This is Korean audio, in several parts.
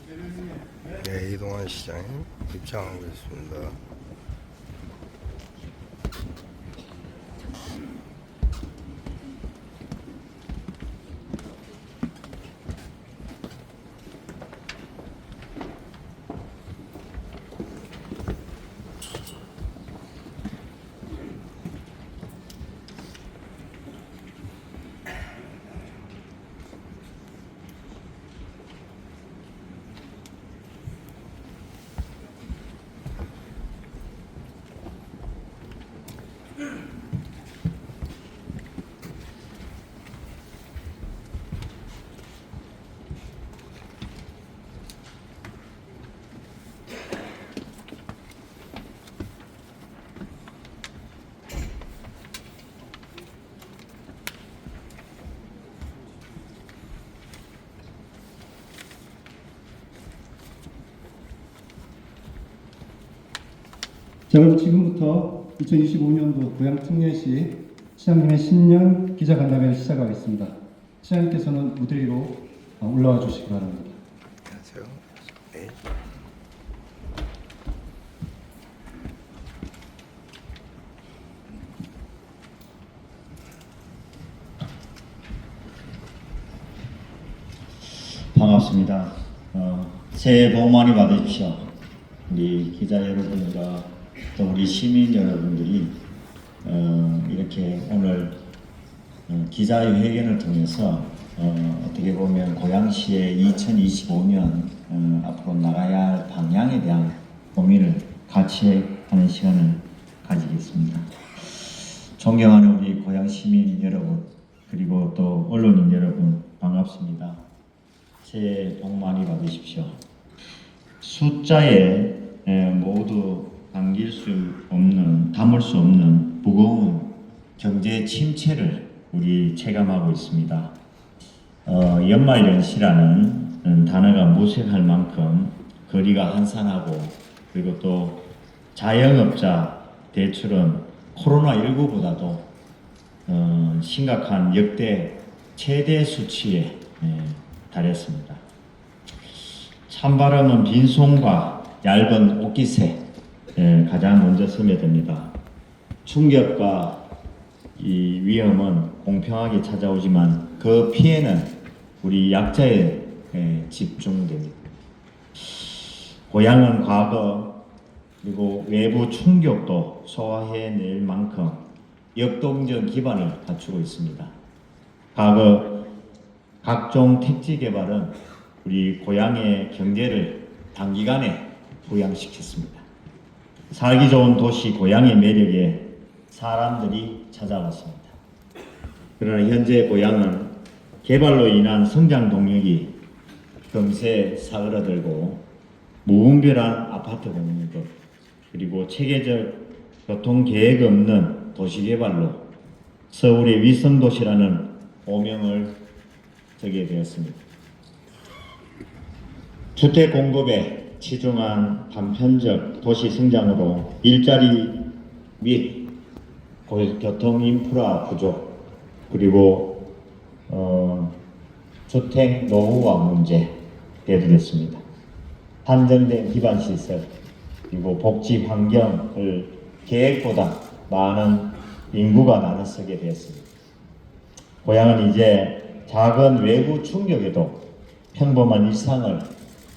네, 이동환 시장에 입장하고 있습니다. 자, 그럼 지금부터 2025년도 고양 청년시 시장님의 신년 기자간담회를 시작하겠습니다. 시장님께서는 무대 위로 올라와 주시기 바랍니다. 안녕하세요. 네. 반갑습니다. 새해 복 많이 받으십시오. 우리 기자 여러분과 또 우리 시민 여러분들이 이렇게 오늘 기자회견을 통해서 어떻게 보면 고양시의 2025년 앞으로 나가야 할 방향에 대한 고민을 같이 하는 시간을 가지겠습니다. 존경하는 우리 고양 시민 여러분, 그리고 또 언론인 여러분, 반갑습니다. 새해 복 많이 받으십시오. 숫자에 모두 담을 수 없는 무거운 경제 침체를 우리 체감하고 있습니다. 연말연시라는 단어가 무색할 만큼 거리가 한산하고, 그리고 또 자영업자 대출은 코로나19보다도 심각한 역대 최대 수치에 달했습니다. 찬바람은 빈손과 얇은 옷깃에 가장 먼저 스며듭니다. 충격과 이 위험은 공평하게 찾아오지만 그 피해는 우리 약자에 집중됩니다. 고향은 과거 그리고 외부 충격도 소화해낼 만큼 역동적 기반을 갖추고 있습니다. 과거 각종 택지 개발은 우리 고향의 경제를 단기간에 부양시켰습니다. 살기 좋은 도시 고향의 매력에 사람들이 찾아왔습니다. 그러나 현재 고향은 개발로 인한 성장 동력이 금세 사그라들고 무분별한 아파트 공급, 그리고 체계적 교통 계획 없는 도시개발로 서울의 위성도시라는 오명을 적게 되었습니다. 주택 공급에 치중한 단편적 도시 성장으로 일자리 및 교통 인프라 부족, 그리고 주택 노후화 문제 대두됐습니다. 한정된 기반 시설, 그리고 복지 환경을 계획보다 많은 인구가 나눠서게 되었습니다. 고향은 이제 작은 외부 충격에도 평범한 일상을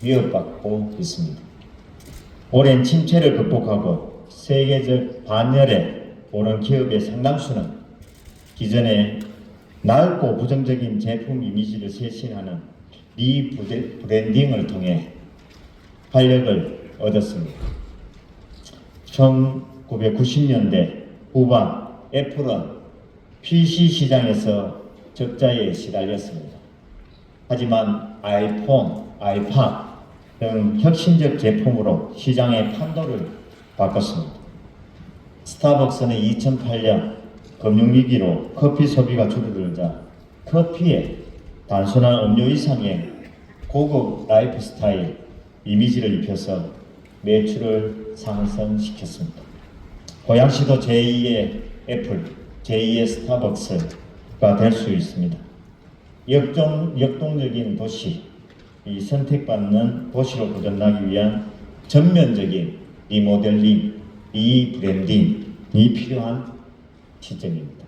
위협받고 있습니다. 오랜 침체를 극복하고 세계적 반열에 오른 기업의 상당수는 기존의 낡고 부정적인 제품 이미지를 쇄신하는 리브랜딩을 통해 활력을 얻었습니다. 1990년대 후반 애플은 PC 시장에서 적자에 시달렸습니다. 하지만 아이폰, 아이팟 등 혁신적 제품으로 시장의 판도를 바꿨습니다. 스타벅스는 2008년 금융위기로 커피 소비가 줄어들자 커피에 단순한 음료 이상의 고급 라이프 스타일 이미지를 입혀서 매출을 상승시켰습니다. 고양시도 제2의 애플, 제2의 스타벅스가 될 수 있습니다. 역동적인 도시, 이 선택받는 도시로 거듭나기 위한 전면적인 리모델링, 리브랜딩이 필요한 시점입니다.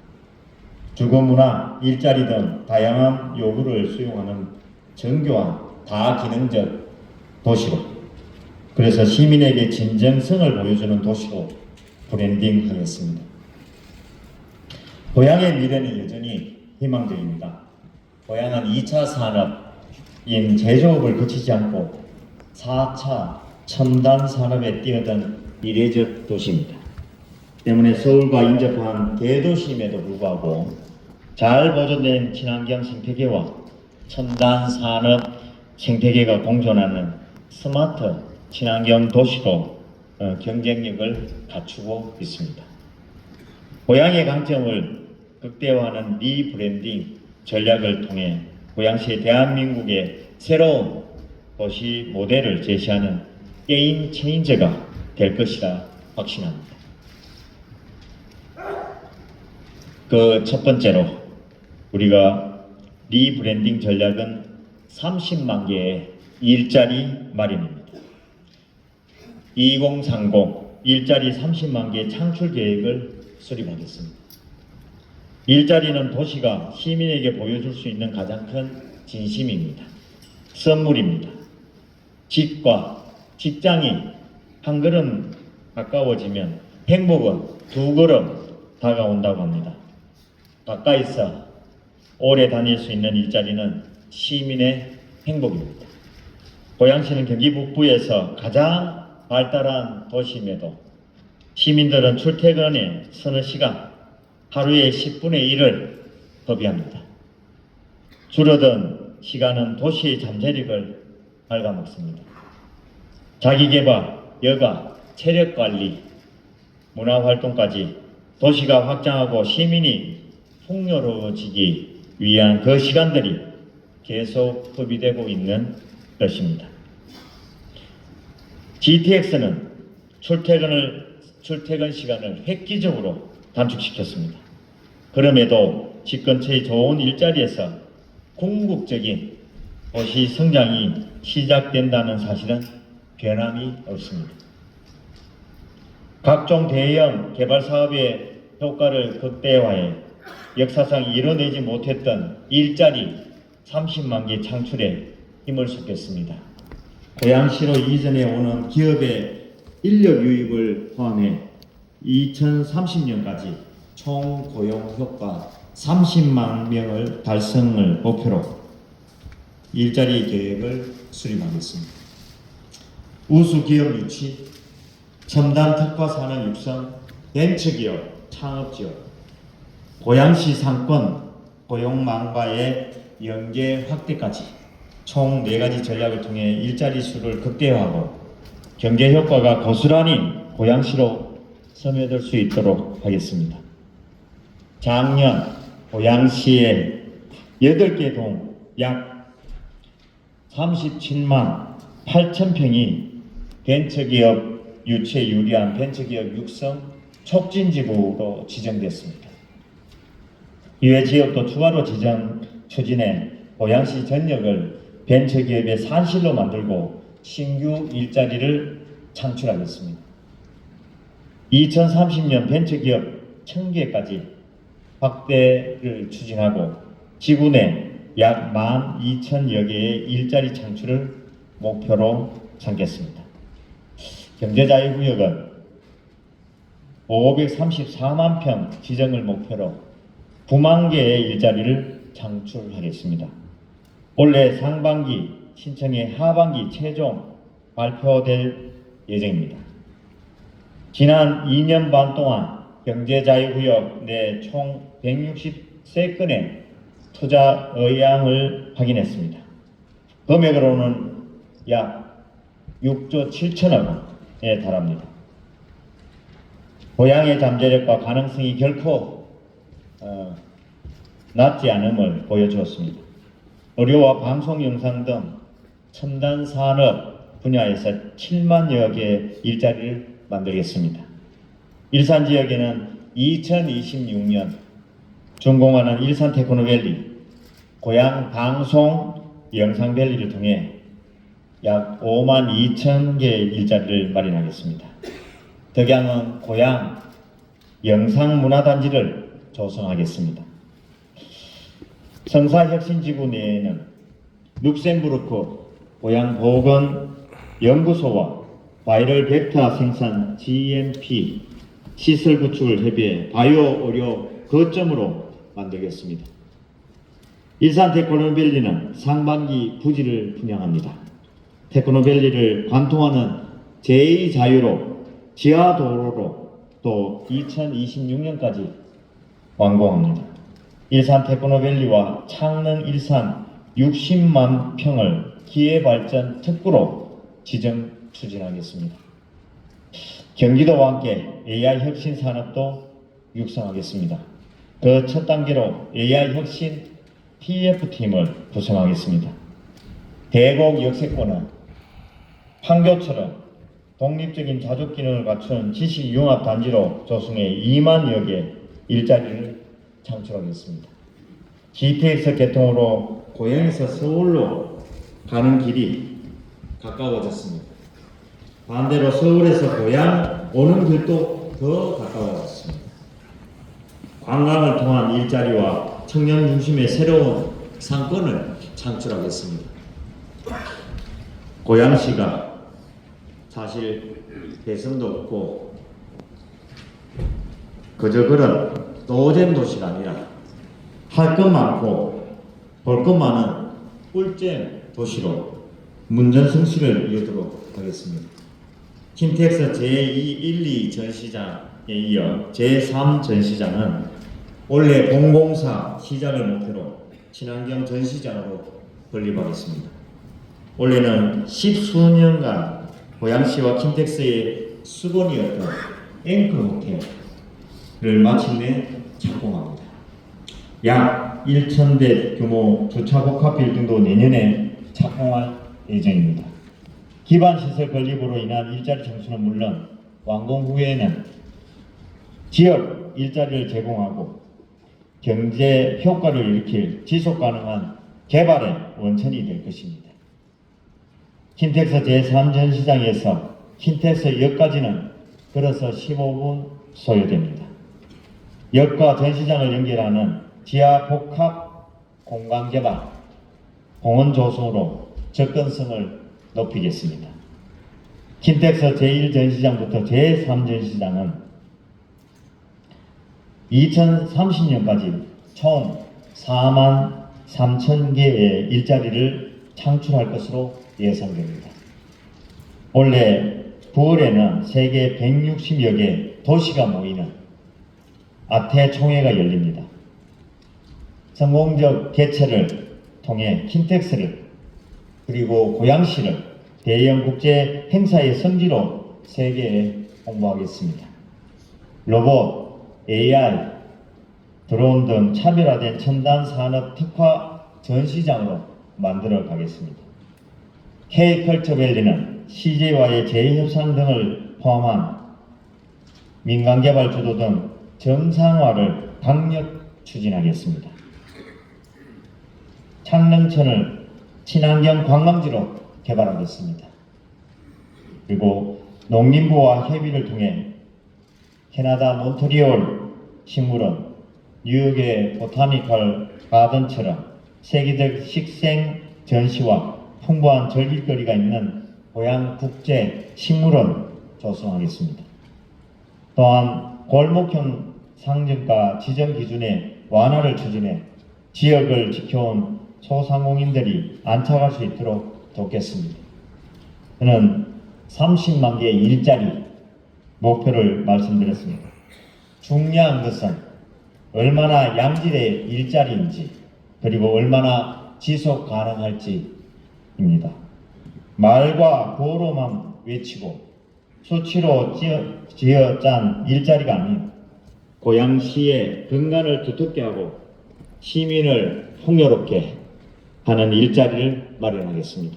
주거문화, 일자리 등 다양한 요구를 수용하는 정교한 다기능적 도시로, 그래서 시민에게 진정성을 보여주는 도시로 브랜딩하겠습니다. 고향의 미래는 여전히 희망적입니다. 고향은 2차 산업인 제조업을 거치지 않고 4차 첨단 산업에 뛰어든 미래적 도시입니다. 때문에 서울과 인접한 대도시임에도 불구하고 잘 보존된 친환경 생태계와 첨단 산업 생태계가 공존하는 스마트 친환경 도시로 경쟁력을 갖추고 있습니다. 고향의 강점을 극대화하는 리브랜딩 전략을 통해 고양시의 대한민국의 새로운 도시 모델을 제시하는 게임 체인저가 될 것이라 확신합니다. 그 첫 번째로 우리가 리브랜딩 전략은 30만 개의 일자리 마련입니다. 2030 일자리 30만 개 창출 계획을 수립하겠습니다. 일자리는 도시가 시민에게 보여줄 수 있는 가장 큰 진심입니다. 선물입니다. 집과 직장이 한 걸음 가까워지면 행복은 두 걸음 다가온다고 합니다. 가까이서 오래 다닐 수 있는 일자리는 시민의 행복입니다. 고양시는 경기 북부에서 가장 발달한 도시임에도 시민들은 출퇴근에 서너 시간, 하루에 10분의 1을 허비합니다. 줄어든 시간은 도시의 잠재력을 갉아먹습니다. 자기개발, 여가, 체력관리, 문화활동까지 도시가 확장하고 시민이 풍요로워지기 위한 그 시간들이 계속 허비되고 있는 것입니다. GTX는 출퇴근 시간을 획기적으로 단축시켰습니다. 그럼에도 집 근처의 좋은 일자리에서 궁극적인 도시 성장이 시작된다는 사실은 변함이 없습니다. 각종 대형 개발 사업의 효과를 극대화해 역사상 이뤄내지 못했던 일자리 30만 개 창출에 힘을 쏟겠습니다. 고양시로 이전해 오는 기업의 인력 유입을 포함해 2030년까지 총 고용 효과 30만 명을 달성을 목표로 일자리 계획을 수립하겠습니다. 우수 기업 유치, 첨단 특화 산업 육성, 벤처기업 창업 지원, 고양시 상권 고용망과의 연계 확대까지 총 4가지 전략을 통해 일자리 수를 극대화하고 경제 효과가 고스란히 고양시로 스며들 수 있도록 하겠습니다. 작년 고양시의 8개 동 약 37만 8천 평이 벤처기업 유치에 유리한 벤처기업 육성 촉진지구로 지정됐습니다. 이외 지역도 추가로 지정 추진해 고양시 전역을 벤처기업의 산실로 만들고 신규 일자리를 창출하겠습니다. 2030년 벤처기업 1000개까지 확대를 추진하고 지구 내 약 12,000여 개의 일자리 창출을 목표로 삼겠습니다. 경제자유구역은 534만 평 지정을 목표로 9만 개의 일자리를 창출하겠습니다. 올해 상반기 신청이 하반기 최종 발표될 예정입니다. 지난 2년 반 동안 경제자유구역 내 총 163건의 투자 의향을 확인했습니다. 금액으로는 약 6조 7천억 원에 달합니다. 고향의 잠재력과 가능성이 결코 낮지 않음을 보여주었습니다. 의료와 방송 영상 등 첨단 산업 분야에서 7만여 개의 일자리를 만들겠습니다. 일산 지역에는 2026년 준공하는 일산 테크노밸리, 고향 방송 영상밸리를 통해 약 5만 2천 개의 일자리를 마련하겠습니다. 덕양은 고향 영상문화단지를 조성하겠습니다. 성사혁신지구 내에는 룩셈부르크 고향보건 연구소와 바이럴 벡터 생산 GMP 시설 구축을 협의해 바이오 의료 거점으로 만들겠습니다. 일산 테크노밸리는 상반기 부지를 분양합니다. 테크노밸리를 관통하는 제2자유로 지하도로로 또 2026년까지 완공합니다. 일산 테크노밸리와 창릉 일산 60만 평을 기회발전 특구로 지정 추진하겠습니다. 경기도와 함께 AI 혁신 산업도 육성하겠습니다. 그 첫 단계로 AI 혁신 TF팀을 구성하겠습니다. 대곡 역세권은 판교처럼 독립적인 자족 기능을 갖춘 지식융합단지로 조성해 2만여 개 일자리를 창출하겠습니다. GTX 개통으로 고향에서 서울로 가는 길이 가까워졌습니다. 반대로 서울에서 고향 오는 길도 더 가까워졌습니다. 관광을 통한 일자리와 청년 중심의 새로운 상권을 창출하겠습니다. 고양시가 사실 대성도 없고 그저 그런 노잼 도시가 아니라 할 것 많고 볼 것 많은 꿀잼 도시로 문전성시를 이루도록 하겠습니다. 킨텍스 제2, 1, 2 전시장에 이어 제3 전시장은 올해 004 시작을 목표로 친환경 전시장으로 건립하겠습니다. 올해는 10수년간 고양시와 킨텍스의 수건이었던 앵커 호텔을 마침내 착공합니다. 약 1,000대 규모 주차 복합 빌딩도 내년에 착공할 예정입니다. 기반 시설 건립으로 인한 일자리 창출은 물론 완공 후에는 지역 일자리를 제공하고 경제 효과를 일으킬 지속 가능한 개발의 원천이 될 것입니다. 킨텍스 제3전시장에서 킨텍스역까지는 걸어서 15분 소요됩니다. 역과 전시장을 연결하는 지하 복합 공간 개발, 공원 조성으로 접근성을 높이겠습니다. 킨텍스 제1전시장부터 제3전시장은 2030년까지 총 4만 3천 개의 일자리를 창출할 것으로 예상됩니다. 올해 9월에는 세계 160여 개 도시가 모이는 아태 총회가 열립니다. 성공적 개최를 통해 킨텍스를 그리고 고양시를 대형 국제 행사의 성지로 세계에 홍보하겠습니다. 로봇, AI, 드론 등 차별화된 첨단 산업 특화 전시장으로 만들어 가겠습니다. K컬처밸리는 CJ와의 재협상 등을 포함한 민간개발 주도 등 정상화를 강력 추진하겠습니다. 창릉천을 친환경 관광지로 개발하겠습니다. 그리고 농림부와 협의를 통해 캐나다 몬트리올 식물원, 뉴욕의 보타니컬 가든처럼 세계적 식생 전시와 풍부한 즐길거리가 있는 고향 국제 식물원 조성하겠습니다. 또한 골목형 상점가 지정 기준의 완화를 추진해 지역을 지켜온 소상공인들이 안착할 수 있도록 돕겠습니다. 저는 30만 개의 일자리 목표를 말씀드렸습니다. 중요한 것은 얼마나 양질의 일자리인지 그리고 얼마나 지속 가능할지입니다. 말과 구호로만 외치고 수치로 지어짠 일자리가 아닌 고양시의 근간을 두텁게 하고 시민을 풍요롭게 하는 일자리를 마련하겠습니다.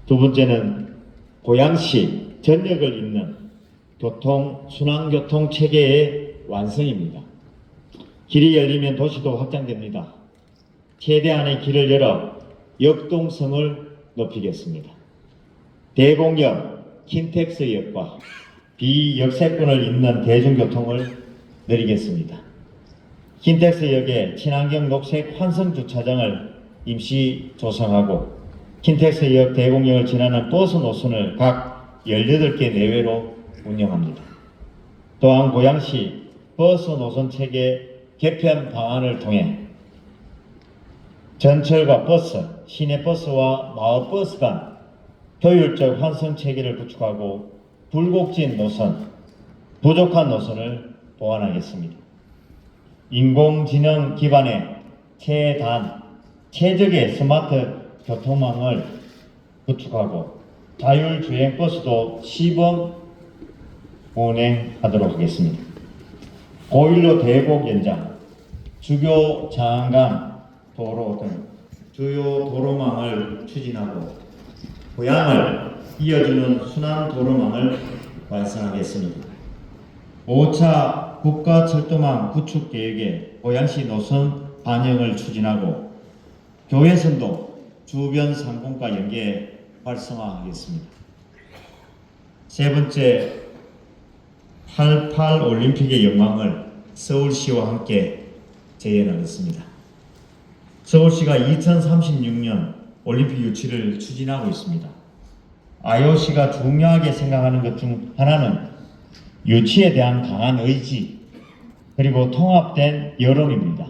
두 번째는 고양시 전역을 잇는 순환교통 체계의 완성입니다. 길이 열리면 도시도 확장됩니다. 최대한의 길을 열어 역동성을 높이겠습니다. 대공역, 킨텍스역과 비역세권을 잇는 대중교통을 늘리겠습니다. 킨텍스역에 친환경 녹색 환승 주차장을 임시 조성하고 킨텍스역 대공역을 지나는 버스 노선을 각 18개 내외로 운영합니다. 또한 고양시 버스 노선 체계 개편 방안을 통해 전철과 버스, 시내버스와 마을버스 간 효율적 환승 체계를 구축하고 불곡진 노선, 부족한 노선을 보완하겠습니다. 인공지능 기반의 최적의 스마트 교통망을 구축하고 자율주행 버스도 시범 운행하도록 하겠습니다. 고일로 대곡 연장, 주교 장안 도로 등 주요 도로망을 추진하고 고양을 이어주는 순환 도로망을 완성하겠습니다. 5차 국가철도망 구축 계획에 고양시 노선 반영을 추진하고 교외선도 주변 상공과 연계 활성화하겠습니다. 세 번째, 88 올림픽의 영광을 서울시와 함께 재현하겠습니다. 서울시가 2036년 올림픽 유치를 추진하고 있습니다. IOC가 중요하게 생각하는 것 중 하나는 유치에 대한 강한 의지 그리고 통합된 여론입니다.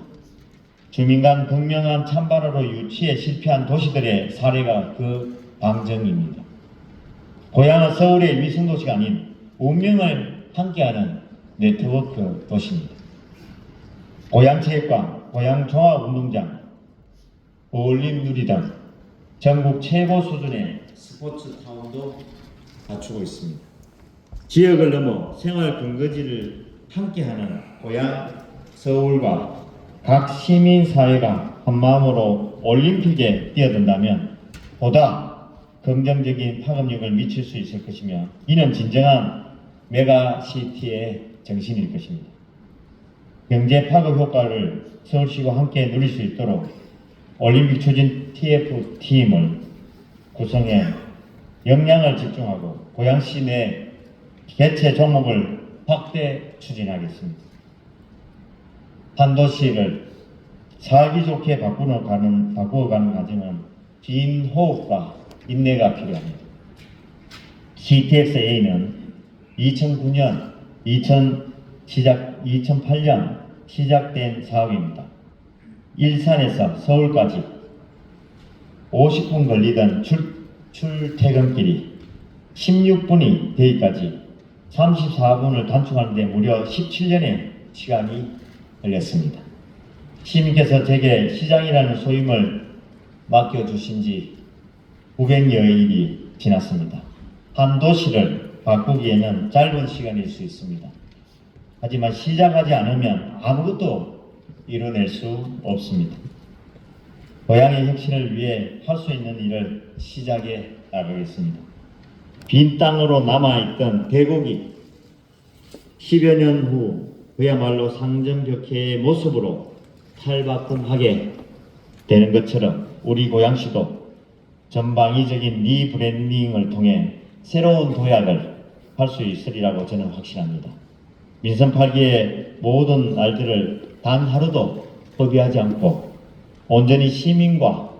주민 간 극명한 찬바람으로 유치에 실패한 도시들의 사례가 그 방증입니다. 고향은 서울의 위성도시가 아닌 운명을 함께하는 네트워크 도시입니다. 고향체육관, 고향종합운동장, 어울림누리당, 전국 최고 수준의 스포츠타운도 갖추고 있습니다. 지역을 넘어 생활 근거지를 함께하는 고향 서울과 각 시민사회가 한마음으로 올림픽에 뛰어든다면 보다 긍정적인 파급력을 미칠 수 있을 것이며 이는 진정한 메가시티의 정신일 것입니다. 경제 파급 효과를 서울시와 함께 누릴 수 있도록 올림픽 추진 TF팀을 구성해 역량을 집중하고 고양시 내 개최 종목을 확대 추진하겠습니다. 한 도시를 살기 좋게 바꾸어가는 과정은 긴 호흡과 인내가 필요합니다. CTX-A는 2009년, 2008년 시작된 사업입니다. 일산에서 서울까지 50분 걸리던 출퇴근길이 16분이 되기까지 34분을 단축하는 데 무려 17년의 시간이 걸렸습니다. 시민께서 제게 시장이라는 소임을 맡겨주신 지 900여일이 지났습니다. 한 도시를 바꾸기에는 짧은 시간일 수 있습니다. 하지만 시작하지 않으면 아무것도 이뤄낼 수 없습니다. 고향의 혁신을 위해 할 수 있는 일을 시작해 나가겠습니다. 빈 땅으로 남아있던 대곡이 10여 년 후 그야말로 상정격해의 모습으로 탈바꿈하게 되는 것처럼 우리 고양시도 전방위적인 리브랜딩을 통해 새로운 도약을 할 수 있으리라고 저는 확신합니다. 민선 8기의 모든 날들을 단 하루도 허비하지 않고 온전히 시민과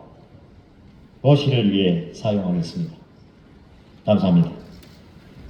도시를 위해 사용하겠습니다. 감사합니다.